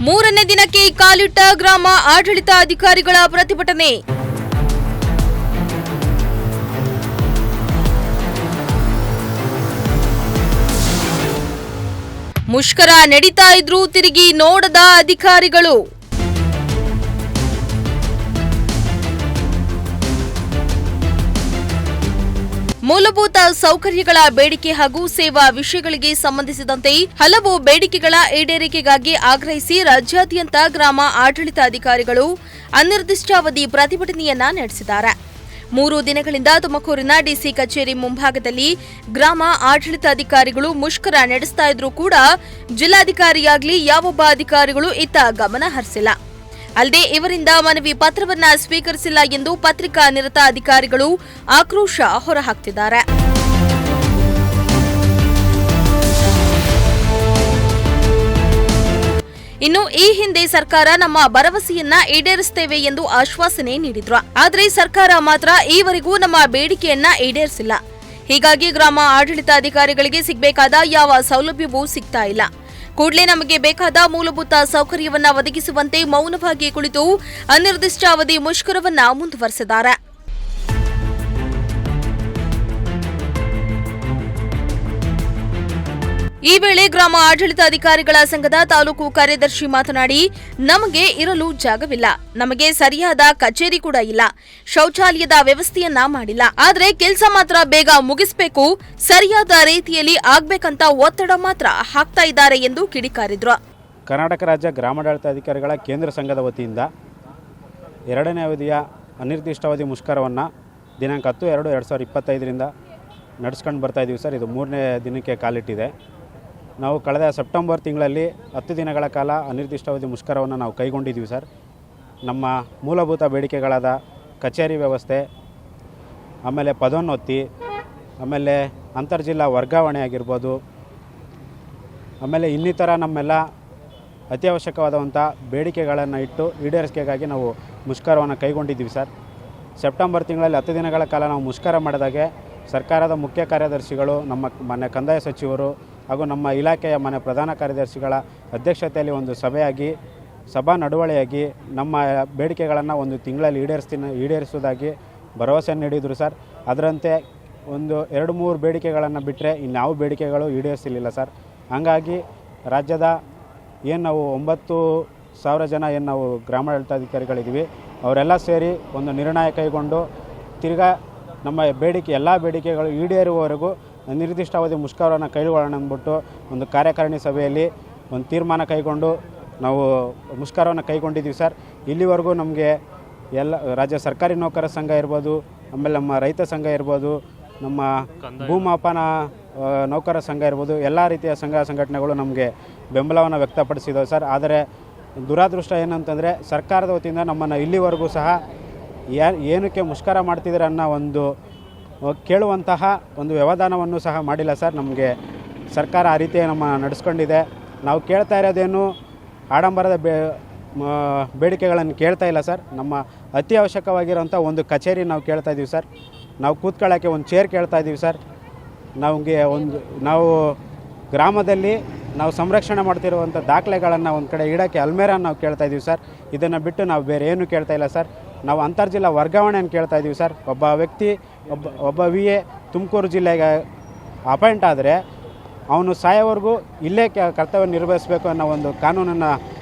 ಮೂರನೇ ದಿನಕ್ಕೆ ಕಾಲಿಟ್ಟ ಗ್ರಾಮ ಆಡಳಿತಾಧಿಕಾರಿಗಳ ಪ್ರತಿಭಟನೆ. ಮುಷ್ಕರ ನಡೀತಾ ಇದ್ರೂ ತಿರುಗಿ ನೋಡದ ಅಧಿಕಾರಿಗಳು. ಮೂಲಭೂತ ಸೌಕರ್ಯಗಳ ಬೇಡಿಕೆ ಹಾಗೂ ಸೇವಾ ವಿಷಯಗಳಿಗೆ ಸಂಬಂಧಿಸಿದಂತೆ ಹಲವು ಬೇಡಿಕೆಗಳ ಈಡೇರಿಕೆಗಾಗಿ ಆಗ್ರಹಿಸಿ ರಾಜ್ಯಾದ್ಯಂತ ಗ್ರಾಮ ಆಡಳಿತಾಧಿಕಾರಿಗಳು ಅನಿರ್ದಿಷ್ಟಾವಧಿ ಪ್ರತಿಭಟನೆಯನ್ನ ನಡೆಸಿದ್ದಾರೆ. 3 ದಿನಗಳಿಂದ ತುಮಕೂರಿನ ಡಿಸಿ ಕಚೇರಿ ಮುಂಭಾಗದಲ್ಲಿ ಗ್ರಾಮ ಆಡಳಿತಾಧಿಕಾರಿಗಳು ಮುಷ್ಕರ ನಡೆಸ್ತಾ ಇದ್ರೂ ಕೂಡ ಜಿಲ್ಲಾಧಿಕಾರಿಯಾಗಲಿ ಯಾವೊಬ್ಬ ಅಧಿಕಾರಿಗಳು ಇತ್ತ ಗಮನ ಹರಿಸಿಲ್ಲ. ಅಲ್ಲದೆ ಇವರಿಂದ ಮನವಿ ಪತ್ರವನ್ನ ಸ್ವೀಕರಿಸಿಲ್ಲ ಎಂದು ಪತ್ರಿಕಾ ನಿರತ ಅಧಿಕಾರಿಗಳು ಆಕ್ರೋಶ ಹೊರಹಾಕ್ತಿದ್ದಾರೆ. ಇನ್ನು ಈ ಹಿಂದೆ ಸರ್ಕಾರ ನಮ್ಮ ಭರವಸೆಯನ್ನ ಈಡೇರಿಸುತ್ತೇವೆ ಎಂದು ಆಶ್ವಾಸನೆ ನೀಡಿದ್ರು. ಆದರೆ ಸರ್ಕಾರ ಮಾತ್ರ ಈವರೆಗೂ ನಮ್ಮ ಬೇಡಿಕೆಯನ್ನ ಈಡೇರಿಸಿಲ್ಲ. ಹೀಗಾಗಿ ಗ್ರಾಮ ಆಡಳಿತಾಧಿಕಾರಿಗಳಿಗೆ ಸಿಗಬೇಕಾದ ಯಾವ ಸೌಲಭ್ಯವೂ ಸಿಗ್ತಾ ಇಲ್ಲ. ಕೂಡಲೇ ನಮಗೆ ಬೇಕಾದ ಮೂಲಭೂತ ಸೌಕರ್ಯವನ್ನ ಒದಗಿಸುವಂತೆ ಮೌನವಾಗಿ ಕುಳಿತು ಅನಿರ್ದಿಷ್ಟಾವಧಿ ಮುಷ್ಕರವನ್ನ ಮುಂದುವರೆಸಿದ್ದಾರೆ. ಈ ವೇಳೆ ಗ್ರಾಮ ಆಡಳಿತಾಧಿಕಾರಿಗಳ ಸಂಘದ ತಾಲೂಕು ಕಾರ್ಯದರ್ಶಿ ಮಾತನಾಡಿ, ನಮಗೆ ಇರಲು ಜಾಗವಿಲ್ಲ, ನಮಗೆ ಸರಿಯಾದ ಕಚೇರಿ ಕೂಡ ಇಲ್ಲ, ಶೌಚಾಲಯದ ವ್ಯವಸ್ಥೆಯನ್ನ ಮಾಡಿಲ್ಲ, ಆದರೆ ಕೆಲಸ ಮಾತ್ರ ಬೇಗ ಮುಗಿಸಬೇಕು, ಸರಿಯಾದ ರೀತಿಯಲ್ಲಿ ಆಗ್ಬೇಕಂತ ಒತ್ತಡ ಮಾತ್ರ ಹಾಕ್ತಾ ಇದ್ದಾರೆ ಎಂದು ಕಿಡಿಕಾರಿದ್ರು. ಕರ್ನಾಟಕ ರಾಜ್ಯ ಗ್ರಾಮಾಡಳಿತಾಧಿಕಾರಿಗಳ ಕೇಂದ್ರ ಸಂಘದ ವತಿಯಿಂದ 2ನೇ ಅವಧಿಯ ಅನಿರ್ದಿಷ್ಟಾವಧಿ ಮುಷ್ಕರವನ್ನು ದಿನಾಂಕ 10/2/2025ರಿಂದ ನಡೆಸ್ಕೊಂಡು ಬರ್ತಾ ಇದ್ದೀವಿ ಸರ್. ಇದು 3ನೇ ದಿನಕ್ಕೆ ಕಾಲಿಟ್ಟಿದೆ. ನಾವು ಕಳೆದ ಸೆಪ್ಟೆಂಬರ್ ತಿಂಗಳಲ್ಲಿ 10 ದಿನಗಳ ಕಾಲ ಅನಿರ್ದಿಷ್ಟಾವಧಿ ಮುಷ್ಕರವನ್ನು ನಾವು ಕೈಗೊಂಡಿದ್ದೀವಿ ಸರ್. ನಮ್ಮ ಮೂಲಭೂತ ಬೇಡಿಕೆಗಳಾದ ಕಚೇರಿ ವ್ಯವಸ್ಥೆ, ಆಮೇಲೆ ಪದೋನ್ನತಿ, ಆಮೇಲೆ ಅಂತರ್ಜಿಲ್ಲಾ ವರ್ಗಾವಣೆ ಆಗಿರ್ಬೋದು, ಆಮೇಲೆ ಇನ್ನಿತರ ನಮ್ಮೆಲ್ಲ ಅತ್ಯವಶ್ಯಕವಾದಂಥ ಬೇಡಿಕೆಗಳನ್ನು ಇಟ್ಟು ಈಡೇರಿಕೆಗಾಗಿ ನಾವು ಮುಷ್ಕರವನ್ನು ಕೈಗೊಂಡಿದ್ದೀವಿ ಸರ್. ಸೆಪ್ಟೆಂಬರ್ ತಿಂಗಳಲ್ಲಿ 10 ದಿನಗಳ ಕಾಲ ನಾವು ಮುಷ್ಕರ ಮಾಡಿದಾಗೆ ಸರ್ಕಾರದ ಮುಖ್ಯ ಕಾರ್ಯದರ್ಶಿಗಳು, ನಮ್ಮ ಮನೆ ಕಂದಾಯ ಸಚಿವರು ಹಾಗೂ ನಮ್ಮ ಇಲಾಖೆಯ ಮನೆ ಪ್ರಧಾನ ಕಾರ್ಯದರ್ಶಿಗಳ ಅಧ್ಯಕ್ಷತೆಯಲ್ಲಿ ಒಂದು ಸಭಾ ನಡವಳಿಯಾಗಿ ನಮ್ಮ ಬೇಡಿಕೆಗಳನ್ನು 1 ತಿಂಗಳಲ್ಲಿ ಈಡೇರಿಸುವುದಾಗಿ ಭರವಸೆ ನೀಡಿದರು ಸರ್. ಅದರಂತೆ ಒಂದು 2-3 ಬೇಡಿಕೆಗಳನ್ನು ಬಿಟ್ಟರೆ ಇನ್ಯಾವ ಬೇಡಿಕೆಗಳು ಈಡೇರಿಸಲಿಲ್ಲ ಸರ್. ಹಾಗಾಗಿ ರಾಜ್ಯದ ಏನು ನಾವು 9,000 ಜನ ಏನು ನಾವು ಗ್ರಾಮಾಡಳಿತಾಧಿಕಾರಿಗಳಿದ್ದೀವಿ, ಅವರೆಲ್ಲ ಸೇರಿ ಒಂದು ನಿರ್ಣಯ ಕೈಗೊಂಡು ತಿರ್ಗಾ ನಮ್ಮ ಎಲ್ಲ ಬೇಡಿಕೆಗಳು ಈಡೇರುವವರೆಗೂ ನಿರ್ದಿಷ್ಟಾವಧಿ ಮುಷ್ಕರವನ್ನು ಕೈಗೊಳ್ಳೋಣ ಅಂದ್ಬಿಟ್ಟು ಒಂದು ಕಾರ್ಯಕಾರಿಣಿ ಸಭೆಯಲ್ಲಿ ಒಂದು ತೀರ್ಮಾನ ಕೈಗೊಂಡು ನಾವು ಮುಷ್ಕರವನ್ನು ಕೈಗೊಂಡಿದ್ದೀವಿ ಸರ್. ಇಲ್ಲಿವರೆಗೂ ನಮಗೆ ಎಲ್ಲ ರಾಜ್ಯ ಸರ್ಕಾರಿ ನೌಕರರ ಸಂಘ ಇರ್ಬೋದು, ಆಮೇಲೆ ನಮ್ಮ ರೈತ ಸಂಘ ಇರ್ಬೋದು, ನಮ್ಮ ಭೂಮಾಪನ ನೌಕರರ ಸಂಘ ಇರ್ಬೋದು, ಎಲ್ಲ ರೀತಿಯ ಸಂಘ ಸಂಘಟನೆಗಳು ನಮಗೆ ಬೆಂಬಲವನ್ನು ವ್ಯಕ್ತಪಡಿಸಿದವು ಸರ್. ಆದರೆ ದುರಾದೃಷ್ಟ ಏನಂತಂದರೆ ಸರ್ಕಾರದ ವತಿಯಿಂದ ನಮ್ಮನ್ನು ಇಲ್ಲಿವರೆಗೂ ಸಹ ಏನಕ್ಕೆ ಮುಷ್ಕರ ಮಾಡ್ತಿದ್ದೀರ ಅನ್ನೋ ಒಂದು ಕೇಳುವಂತಹ ಒಂದು ವ್ಯವಧಾನವನ್ನು ಸಹ ಮಾಡಿಲ್ಲ ಸರ್. ನಮಗೆ ಸರ್ಕಾರ ಆ ರೀತಿ ನಮ್ಮ ನಡೆಸ್ಕೊಂಡಿದೆ. ನಾವು ಕೇಳ್ತಾ ಇರೋದೇನು ಆಡಂಬರದ ಬೇಡಿಕೆಗಳನ್ನು ಕೇಳ್ತಾ ಇಲ್ಲ ಸರ್. ನಮ್ಮ ಅತಿ ಅವಶ್ಯಕವಾಗಿರೋಂಥ ಒಂದು ಕಚೇರಿ ನಾವು ಕೇಳ್ತಾ ಇದ್ದೀವಿ ಸರ್. ನಾವು ಕೂತ್ಕೊಳ್ಳೋಕ್ಕೆ ಒಂದು ಚೇರ್ ಕೇಳ್ತಾ ಇದ್ದೀವಿ ಸರ್. ನಾವು ಗ್ರಾಮದಲ್ಲಿ ನಾವು ಸಂರಕ್ಷಣೆ ಮಾಡ್ತಿರುವಂಥ ದಾಖಲೆಗಳನ್ನು ಒಂದು ಕಡೆ ಇಡೋಕ್ಕೆ ಅಲ್ಮೇರನ್ನು ನಾವು ಕೇಳ್ತಾ ಇದ್ದೀವಿ ಸರ್. ಇದನ್ನು ಬಿಟ್ಟು ನಾವು ಬೇರೆ ಏನೂ ಕೇಳ್ತಾ ಇಲ್ಲ ಸರ್. ನಾವು ಅಂತರ್ಜಿಲ್ಲಾ ವರ್ಗಾವಣೆಯನ್ನು ಕೇಳ್ತಾ ಇದ್ದೀವಿ ಸರ್. ಒಬ್ಬ ವ್ಯಕ್ತಿ ಒಬ್ಬ VA ತುಮಕೂರು ಜಿಲ್ಲೆಗೆ ಅಪಾಯಿಂಟ್ ಆದರೆ ಅವನು ಸಾಯೋವರೆಗೂ ಇಲ್ಲೇ ಕರ್ತವ್ಯ ನಿರ್ವಹಿಸಬೇಕು ಅನ್ನೋ ಒಂದು ಕಾನೂನನ್ನು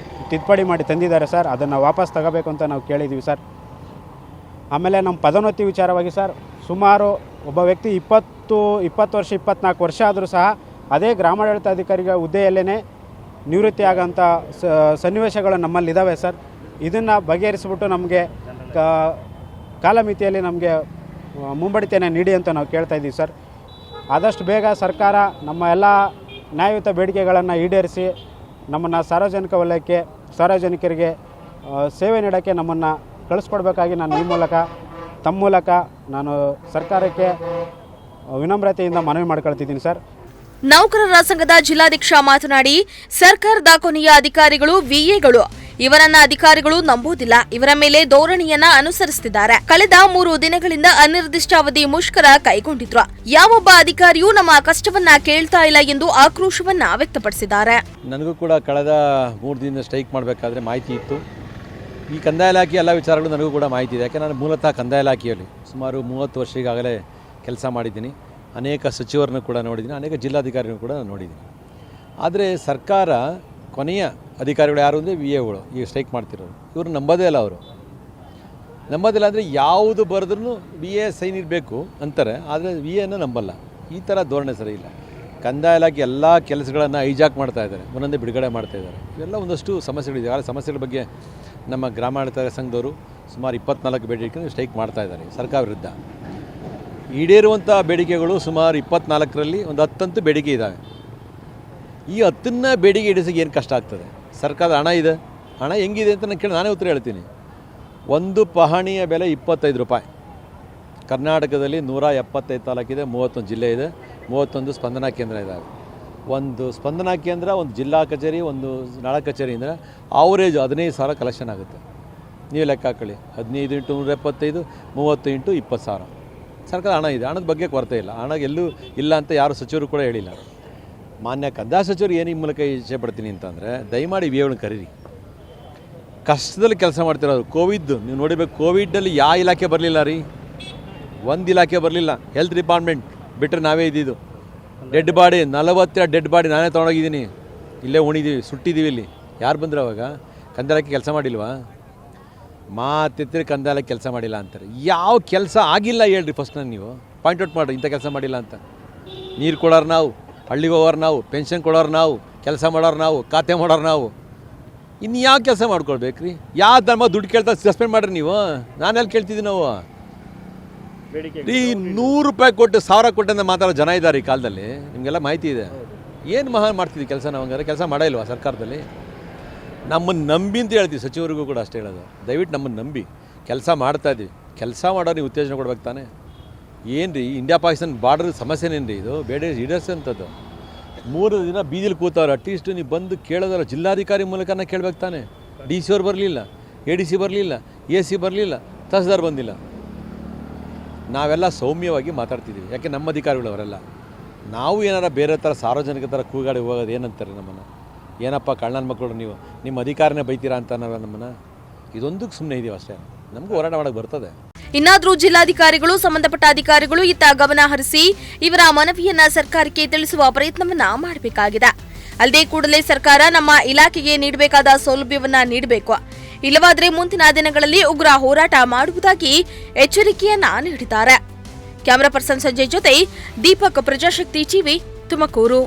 ತಿದ್ದುಪಡಿ ಮಾಡಿ ತಂದಿದ್ದಾರೆ ಸರ್. ಅದನ್ನು ವಾಪಸ್ ತಗೋಬೇಕು ಅಂತ ನಾವು ಕೇಳಿದ್ದೀವಿ ಸರ್. ಆಮೇಲೆ ನಮ್ಮ ಪದೋನ್ನತಿ ವಿಚಾರವಾಗಿ ಸರ್, ಸುಮಾರು ಒಬ್ಬ ವ್ಯಕ್ತಿ 20 ವರ್ಷ 24 ವರ್ಷ ಆದರೂ ಸಹ ಅದೇ ಗ್ರಾಮಾಡಳಿತಾಧಿಕಾರಿಗಳ ಹುದ್ದೆಯಲ್ಲೇ ನಿವೃತ್ತಿ ಆಗೋಂಥ ಸನ್ನಿವೇಶಗಳು ನಮ್ಮಲ್ಲಿದ್ದಾವೆ ಸರ್. ಇದನ್ನು ಬಗೆಹರಿಸಿಬಿಟ್ಟು ನಮಗೆ ಕಾಲಮಿತಿಯಲ್ಲಿ ನಮಗೆ ಮುಂಬಡಿತನ ನೀಡಿ ಅಂತ ನಾವು ಕೇಳ್ತಾ ಇದ್ದೀವಿ ಸರ್. ಆದಷ್ಟು ಬೇಗ ಸರ್ಕಾರ ನಮ್ಮ ಎಲ್ಲ ನ್ಯಾಯಯುತ ಬೇಡಿಕೆಗಳನ್ನು ಈಡೇರಿಸಿ ನಮ್ಮನ್ನು ಸಾರ್ವಜನಿಕ ವಲಯಕ್ಕೆ ಸಾರ್ವಜನಿಕರಿಗೆ ಸೇವೆ ನೀಡೋಕ್ಕೆ ನಮ್ಮನ್ನು ಕಳಿಸ್ಕೊಡ್ಬೇಕಾಗಿ ನಾನು ತಮ್ಮ ಮೂಲಕ ನಾನು ಸರ್ಕಾರಕ್ಕೆ ವಿನಮ್ರತೆಯಿಂದ ಮನವಿ ಮಾಡ್ಕೊಳ್ತಿದ್ದೀನಿ ಸರ್. ನೌಕರರ ಸಂಘದ ಜಿಲ್ಲಾಧ್ಯಕ್ಷ ಮಾತನಾಡಿ, ಸರ್ಕಾರದ ಕೊನೆಯ ಅಧಿಕಾರಿಗಳು VAಗಳು ಇವರನ್ನ ಅಧಿಕಾರಿಗಳು ನಂಬುವುದಿಲ್ಲ. ಇವರ ಮೇಲೆ ಧೋರಣೆಯನ್ನ ಅನುಸರಿಸುತ್ತಿದ್ದಾರೆ. ಕಳೆದ 3 ದಿನಗಳಿಂದ ಅನಿರ್ದಿಷ್ಟಾವಧಿ ಮುಷ್ಕರ ಕೈಗೊಂಡಿದ್ರು. ಯಾವೊಬ್ಬ ಅಧಿಕಾರಿಯೂ ನಮ್ಮ ಕಷ್ಟವನ್ನ ಕೇಳ್ತಾ ಇಲ್ಲ ಎಂದು ಆಕ್ರೋಶವನ್ನ ವ್ಯಕ್ತಪಡಿಸಿದ್ದಾರೆ. ನನಗೂ ಕೂಡ ಕಳೆದ 3 ದಿನದಿಂದ ಸ್ಟ್ರೈಕ್ ಮಾಡಬೇಕಾದ್ರೆ ಮಾಹಿತಿ ಇತ್ತು. ಈ ಕಂದಾಯ ಇಲಾಖೆ ಎಲ್ಲ ವಿಚಾರಗಳು ನನಗೂ ಕೂಡ ಮಾಹಿತಿ ಇದೆ. ಯಾಕೆ ನಾನು ಮೂಲತಃ ಕಂದಾಯ ಇಲಾಖೆಯಲ್ಲಿ ಸುಮಾರು 30 ವರ್ಷ ಈಗಾಗಲೇ ಕೆಲಸ ಮಾಡಿದ್ದೀನಿ. ಅನೇಕ ಸಚಿವರನ್ನು ಕೂಡ ನೋಡಿದ್ದೀನಿ, ಅನೇಕ ಜಿಲ್ಲಾಧಿಕಾರಿಗಳನ್ನು ಕೂಡ ನೋಡಿದ್ದೀನಿ. ಆದರೆ ಸರ್ಕಾರ ಕೊನೆಯ ಅಧಿಕಾರಿಗಳು ಯಾರು ಅಂದರೆ VAಗಳು ಈಗ ಸ್ಟ್ರೈಕ್ ಮಾಡ್ತಿರೋರು. ಇವರು ನಂಬೋದೇ ಇಲ್ಲ. ಅವರು ನಂಬೋದಿಲ್ಲ ಅಂದರೆ ಯಾವುದು ಬರೆದ್ರೂ VA ಸೈನ್ ಇರಬೇಕು ಅಂತಾರೆ, ಆದರೆ VAನ ನಂಬಲ್ಲ. ಈ ಥರ ಧೋರಣೆ ಸರಿ ಇಲ್ಲ. ಕಂದಾಯ ಇಲಾಖೆ ಎಲ್ಲ ಕೆಲಸಗಳನ್ನು ಹೈಜಾಕ್ ಮಾಡ್ತಾ ಇದ್ದಾರೆ, ಒಂದೊಂದೇ ಬಿಡುಗಡೆ ಮಾಡ್ತಾ ಇದ್ದಾರೆ. ಇವೆಲ್ಲ ಒಂದಷ್ಟು ಸಮಸ್ಯೆಗಳಿದೆ. ಆ ಸಮಸ್ಯೆಗಳ ಬಗ್ಗೆ ನಮ್ಮ ಗ್ರಾಮಾಡಳಿತ ಸಂಘದವರು ಸುಮಾರು 24 ಬೇಡಿಕೆಗಳನ್ನು ಸ್ಟ್ರೈಕ್ ಮಾಡ್ತಾ ಇದ್ದಾರೆ ಸರ್ಕಾರ ವಿರುದ್ಧ. ಈಡೇರುವಂಥ ಬೇಡಿಕೆಗಳು ಸುಮಾರು 24ರಲ್ಲಿ ಒಂದು 10 ಬೇಡಿಕೆ ಇದ್ದಾವೆ. ಈ 10ನ್ನ ಬೇಡಿಕೆ ಈಡೇರಿಸಿಗೆ ಏನು ಕಷ್ಟ ಆಗ್ತದೆ? ಸರ್ಕಾರದ ಹಣ ಇದೆ, ಹಣ ಹೆಂಗಿದೆ ಅಂತ ನಾನು ನಾನೇ ಉತ್ತರ ಹೇಳ್ತೀನಿ. ಒಂದು ಪಹಣಿಯ ಬೆಲೆ 25 ರೂಪಾಯಿ. ಕರ್ನಾಟಕದಲ್ಲಿ 175 ತಾಲೂಕಿದೆ, 31 ಜಿಲ್ಲೆ ಇದೆ, 31 ಸ್ಪಂದನಾ ಕೇಂದ್ರ ಇದ್ದಾವೆ. ಒಂದು ಸ್ಪಂದನಾ ಕೇಂದ್ರ, ಒಂದು ಜಿಲ್ಲಾ ಕಚೇರಿ, ಒಂದು ನಳ ಕಚೇರಿ ಅಂದರೆ ಅವರೇಜ್ 15,000 ಕಲೆಕ್ಷನ್ ಆಗುತ್ತೆ. ನೀವು ಲೆಕ್ಕ ಹಾಕೊಳ್ಳಿ. 15 × 175, 30 × 20,000. ಸರ್ಕಾರ ಹಣ ಇದೆ, ಹಣದ ಬಗ್ಗೆ ಕೊರತೆ ಇಲ್ಲ. ಹಣ ಎಲ್ಲೂ ಇಲ್ಲ ಅಂತ ಯಾರು ಸಚಿವರು ಕೂಡ ಹೇಳಿಲ್ಲ. ಮಾನ್ಯ ಕಂದಾಯ ಸಚಿವರು ಏನು ಈ ಮೂಲಕ ಇಚ್ಛೆ ಪಡ್ತೀನಿ ಅಂತಂದರೆ, ದಯಮಾಡಿ VAಗಳನ್ನ ಕರೀರಿ. ಕಷ್ಟದಲ್ಲಿ ಕೆಲಸ ಮಾಡ್ತಿರೋದು. ಕೋವಿಡ್ ನೀವು ನೋಡಿಬೇಕು, ಕೋವಿಡಲ್ಲಿ ಯಾವ ಇಲಾಖೆ ಬರಲಿಲ್ಲ ರೀ, ಒಂದು ಇಲಾಖೆ ಬರಲಿಲ್ಲ. ಹೆಲ್ತ್ ಡಿಪಾರ್ಟ್ಮೆಂಟ್ ಬಿಟ್ಟರೆ ನಾವೇ ಇದ್ದಿದ್ದು. ಡೆಡ್ ಬಾಡಿ 40 ಡೆಡ್ ಬಾಡಿ ನಾನೇ ತೊಗೊಂಡೋಗಿದ್ದೀನಿ. ಇಲ್ಲೇ ಉಣಿದ್ದೀವಿ, ಸುಟ್ಟಿದ್ದೀವಿ. ಇಲ್ಲಿ ಯಾರು ಬಂದರು ಅವಾಗ? ಕಂದಾಯ ಇಲಾಖೆ ಕೆಲಸ ಮಾಡಿಲ್ವಾ? ಮಾತೆತ್ತಿರಿ ಕಂದಾಯ ಇಲಾಖೆ ಕೆಲಸ ಮಾಡಿಲ್ಲ ಅಂತಾರೆ. ಯಾವ ಕೆಲಸ ಆಗಿಲ್ಲ ಹೇಳ್ರಿ ಫಸ್ಟ್. ನಾನು ನೀವು ಪಾಯಿಂಟ್ ಔಟ್ ಮಾಡಿರಿ, ಇಂಥ ಕೆಲಸ ಮಾಡಿಲ್ಲ ಅಂತ. ನೀರು ಕೊಡೋರು ನಾವು, ಹಳ್ಳಿಗೆ ಹೋಗೋರು ನಾವು, ಪೆನ್ಷನ್ ಕೊಡೋರು ನಾವು, ಕೆಲಸ ಮಾಡೋರು ನಾವು, ಖಾತೆ ಮಾಡೋರು ನಾವು. ಇನ್ನು ಯಾವ ಕೆಲಸ ಮಾಡ್ಕೊಳ್ಬೇಕು ರೀ? ಯಾವ ಧರ್ಮ ದುಡ್ಡು ಕೇಳ್ತಾ ಸಸ್ಪೆಂಡ್ ಮಾಡಿರಿ ನೀವು? ನಾನೆಲ್ಲಿ ಕೇಳ್ತಿದ್ದೀವಿ ನಾವು? ಈ 100 ರೂಪಾಯಿ ಕೊಟ್ಟು 1000 ಕೊಟ್ಟಂತ ಮಾತಾಡೋ ಜನ ಇದ್ದಾರೆ ಈ ಕಾಲದಲ್ಲಿ. ನಿಮಗೆಲ್ಲ ಮಾಹಿತಿ ಇದೆ. ಏನು ಮಹಾನ್ ಮಾಡ್ತಿದ್ವಿ ಕೆಲಸ ನಾವು? ಹಂಗಾರೆ ಕೆಲಸ ಮಾಡೇ ಇಲ್ವಾ ಸರ್ಕಾರದಲ್ಲಿ? ನಮ್ಮನ್ನು ನಂಬಿ ಅಂತ ಹೇಳ್ತೀವಿ. ಸಚಿವರಿಗೂ ಕೂಡ ಅಷ್ಟೇ ಹೇಳೋದು, ದಯವಿಟ್ಟು ನಮ್ಮನ್ನು ನಂಬಿ ಕೆಲಸ ಮಾಡ್ತಾಯಿದ್ದೀವಿ. ಕೆಲಸ ಮಾಡೋರು ನೀವು ಉತ್ತೇಜನ ಕೊಡ್ಬೇಕು ತಾನೆ. ಏನು ರೀ ಇಂಡಿಯಾ ಪಾಕಿಸ್ತಾನ ಬಾರ್ಡರ್ ಸಮಸ್ಯೆನೇನು ರೀ ಇದು? ಬೇಡ ಈಡೇರಿಸೋಂಥದ್ದು. 3 ದಿನ ಬೀದಿಲಿ ಕೂತವ್ರು. ಅಟ್ಲೀಸ್ಟ್ ನೀವು ಬಂದು ಕೇಳೋದಲ್ಲ, ಜಿಲ್ಲಾಧಿಕಾರಿ ಮೂಲಕನೇ ಕೇಳ್ಬೇಕು ತಾನೆ. DC ಅವ್ರು ಬರಲಿಲ್ಲ, ADC ಬರಲಿಲ್ಲ, AC ಬರಲಿಲ್ಲ, ತಹಸೀಲ್ದಾರ್ ಬಂದಿಲ್ಲ. ನಾವೆಲ್ಲ ಸೌಮ್ಯವಾಗಿ ಮಾತಾಡ್ತಿದ್ದೀವಿ. ಯಾಕೆ ನಮ್ಮ ಅಧಿಕಾರಿಗಳು ಅವರೆಲ್ಲ. ನಾವು ಏನಾರ ಬೇರೆ ಥರ ಸಾರ್ವಜನಿಕ ಥರ ಕೂಗಾಡಿ ಹೋಗೋದು ಏನಂತಾರೆ ನಮ್ಮನ್ನು? ಏನಪ್ಪ ಕಳ್ಳನ ಮಕ್ಕಳು ನೀವು, ನಿಮ್ಮ ಅಧಿಕಾರನೇ ಬೈತೀರಾ ಅಂತ ನಮ್ಮನ್ನು. ಇದೊಂದಕ್ಕೆ ಸುಮ್ಮನೆ ಇದೀವಿ ಅಷ್ಟೇ. ನಮಗೂ ಹೋರಾಟ ಮಾಡೋಕ್ಕೆ ಬರ್ತದೆ. ಇನ್ನಾದರೂ ಜಿಲ್ಲಾಧಿಕಾರಿಗಳು, ಸಂಬಂಧಪಟ್ಟ ಅಧಿಕಾರಿಗಳು ಇತ್ತ ಗಮನ ಹರಿಸಿ ಇವರ ಮನವಿಯನ್ನ ಸರ್ಕಾರಕ್ಕೆ ತಿಳಿಸುವ ಪ್ರಯತ್ನವನ್ನ ಮಾಡಬೇಕಾಗಿದೆ. ಅಲ್ಲದೆ ಕೂಡಲೇ ಸರ್ಕಾರ ನಮ್ಮ ಇಲಾಖೆಗೆ ನೀಡಬೇಕಾದ ಸೌಲಭ್ಯವನ್ನ ನೀಡಬೇಕು. ಇಲ್ಲವಾದರೆ ಮುಂದಿನ ದಿನಗಳಲ್ಲಿ ಉಗ್ರ ಹೋರಾಟ ಮಾಡುವುದಾಗಿ ಎಚ್ಚರಿಕೆಯನ್ನ ನೀಡಿದ್ದಾರೆ. ಕ್ಯಾಮರಾ ಪರ್ಸನ್ ಸಂಜಯ್ ಜೊತೆ ದೀಪಕ್, ಪ್ರಜಾಶಕ್ತಿ ಟಿವಿ, ತುಮಕೂರು.